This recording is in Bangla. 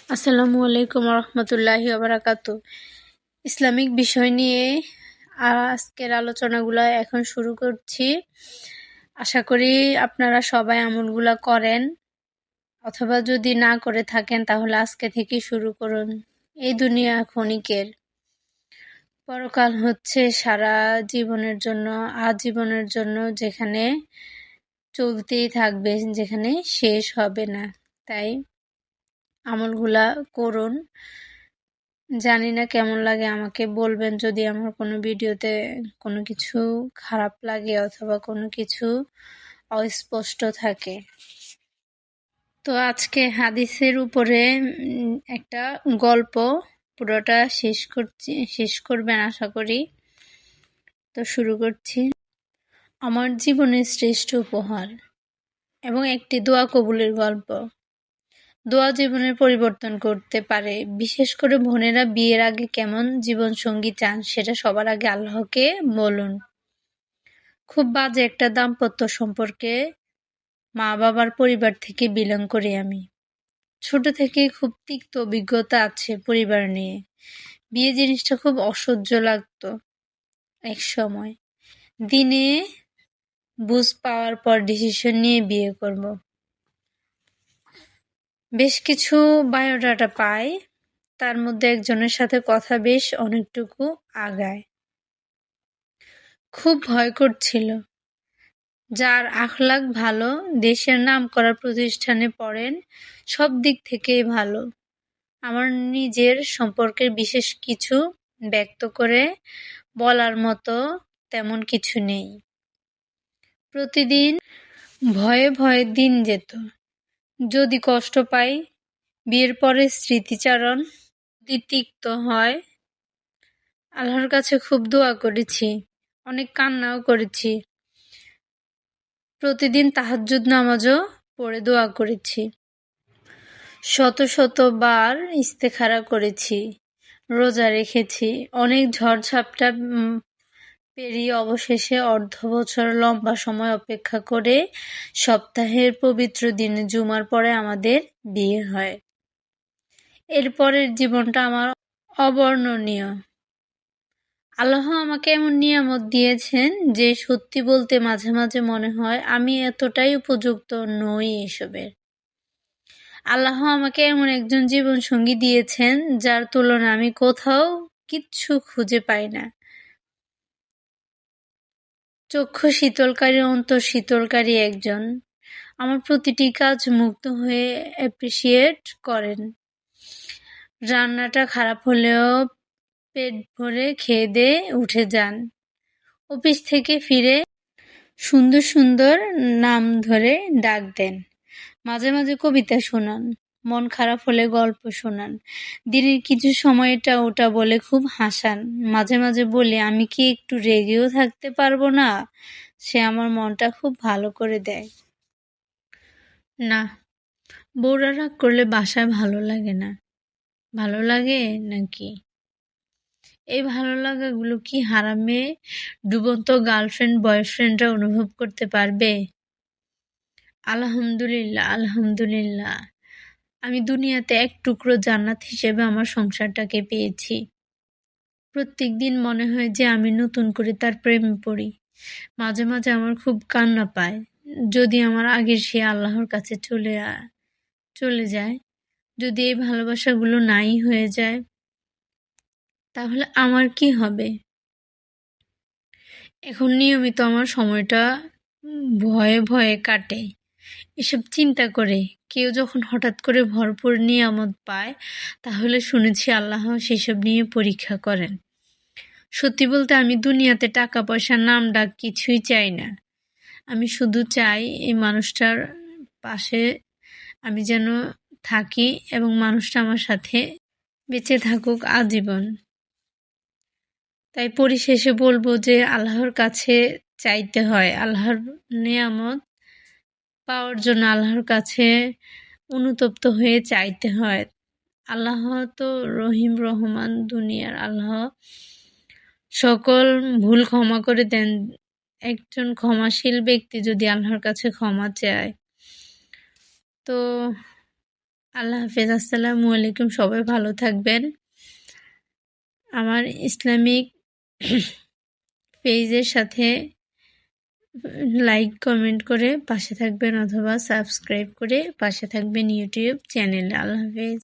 আসসালামু আলাইকুম রহমতুল্লাহি ওবারাকাতু। ইসলামিক বিষয় নিয়ে আজকের আলোচনাগুলো এখন শুরু করছি। আশা করি আপনারা সবাই আমলগুলা করেন, অথবা যদি না করে থাকেন তাহলে আজকে থেকে শুরু করুন। এই দুনিয়া ক্ষণিকের, পরকাল হচ্ছে সারা জীবনের জন্য, আজীবনের জন্য, যেখানে চলতেই থাকবে, যেখানে শেষ হবে না। তাই আমলগুলা করুন। জানি না কেমন লাগে, আমাকে বলবেন যদি আমার কোনো ভিডিওতে কোনো কিছু খারাপ লাগে অথবা কোনো কিছু অস্পষ্ট থাকে। তো আজকে হাদিসের উপরে একটা গল্প, পুরোটা শেষ করবেন আশা করি। তো শুরু করছি। আমার জীবনের শ্রেষ্ঠ উপহার এবং একটি দোয়া কবুলের গল্প। দোয়া জীবনের পরিবর্তন করতে পারে। বিশেষ করে বোনেরা বিয়ের আগে কেমন জীবনসঙ্গী চান সেটা সবার আগে আল্লাহকে বলুন। খুব বাজে একটা দাম্পত্য সম্পর্কে মা-বাবার পরিবার থেকে বিলং করি আমি। ছোট থেকে খুব তিক্ত অভিজ্ঞতা আছে পরিবার নিয়ে। বিয়ে জিনিসটা খুব অসহ্য লাগতো এক সময়। দিনে বুঝ পাওয়ার পর ডিসিশন নিয়ে বিয়ে করব। বেশ কিছু বায়োডাটা পাই, তার মধ্যে একজনের সাথে কথা বেশ অনেকটুকু আগায়। খুব ভয় করছিল। যার আখলাক ভালো, দেশের নামকরা প্রতিষ্ঠানে পড়েন, সব দিক থেকেই ভালো। আমার নিজের সম্পর্কের বিশেষ কিছু ব্যক্ত করে বলার মতো তেমন কিছু নেই। প্রতিদিন ভয়ে ভয়ে দিন যেত। যদি কষ্ট পাই, বিয়ের পরে স্মৃতিচারণ যদি তিক্ত হয়, আল্লাহর কাছে খুব দোয়া করেছি, অনেক কান্নাও করেছি। প্রতিদিন তাহাজ্জুদ নামাজও পড়ে দোয়া করেছি। শত শতবার ইস্তেখারা করেছি, রোজা রেখেছি। অনেক ঝড়-ঝাপটা পেরিয়ে অবশেষে অর্ধবছর লম্বা সময় অপেক্ষা করে সপ্তাহের পবিত্র দিনে জুমার পরে আমাদের বিয়ে হয়। এরপরের জীবনটা আমার অবর্ণনীয়। আল্লাহ আমাকে এমন নিয়ামত দিয়েছেন যে সত্যি বলতে মাঝে মাঝে মনে হয় আমি এতটাই উপযুক্ত নই এসবের। আল্লাহ আমাকে এমন একজন জীবনসঙ্গী দিয়েছেন যার তুলনা আমি কোথাও কিচ্ছু খুঁজে পাই না। চক্ষু শীতলকারী, অন্তর শীতলকারী একজন। আমার প্রতিটি কাজ মুগ্ধ হয়ে অ্যাপ্রিসিয়েট করেন। রান্নাটা খারাপ হলেও পেট ভরে খেয়ে দিয়ে উঠে যান। অফিস থেকে ফিরে সুন্দর সুন্দর নাম ধরে ডাক দেন। মাঝে মাঝে কবিতা শোনান, মন খারাপ হলে গল্প শোনান। দিনের কিছু সময় এটা ওটা বলে খুব হাসান। মাঝে মাঝে বলি আমি কি একটু রেগেও থাকতে পারবো না? সে আমার মনটা খুব ভালো করে দেয়। না, বউরা রাগ করলে বাসায় ভালো লাগে না। ভালো লাগে নাকি? এই ভালো লাগাগুলো কি হারামে ডুবন্ত গার্লফ্রেন্ড বয়ফ্রেন্ডরা অনুভব করতে পারবে? আলহামদুলিল্লাহ, আলহামদুলিল্লাহ। আমি দুনিয়াতে এক টুকরো জান্নাত হিসেবে আমার সংসারটাকে পেয়েছি। প্রত্যেক দিন মনে হয় যে আমি নতুন করে তার প্রেমে পড়ি। মাঝে মাঝে আমার খুব কান্না পায়, যদি আমার আগের সে আল্লাহর কাছে চলে যায়, যদি এই ভালোবাসাগুলো নাই হয়ে যায়, তাহলে আমার কি হবে? এখন নিয়মিত আমার সময়টা ভয়ে ভয়ে কাটে এসব চিন্তা করে। কেউ যখন হঠাৎ করে ভরপুর নিয়ামত পায়, তাহলে শুনেছি আল্লাহ সেসব নিয়ে পরীক্ষা করেন। সত্যি বলতে আমি দুনিয়াতে টাকা পয়সা নাম ডাক কিছুই চাই না। আমি শুধু চাই এই মানুষটার পাশে আমি যেন থাকি এবং মানুষটা আমার সাথে বেঁচে থাকুক আজীবন। তাই পরিশেষে বলবো যে আল্লাহর কাছে চাইতে হয়। আল্লাহর নিয়ামত পাওয়ার জন্য আল্লাহর কাছে অনুতপ্ত হয়ে চাইতে হয়। আল্লাহ তো রহিম রহমান, দুনিয়ার আল্লাহ সকল ভুল ক্ষমা করে দেন। একজন ক্ষমাশীল ব্যক্তি যদি আল্লাহর কাছে ক্ষমা চায়, তো আল্লাহ হাফেজ। আসসালামু আলাইকুম। সবাই ভালো থাকবেন। আমার ইসলামিক পেজের সাথে লাইক কমেন্ট করে পাশে থাকবেন অথবা সাবস্ক্রাইব করে পাশে থাকবেন ইউটিউব চ্যানেলে। আল্লাহ হাফেজ।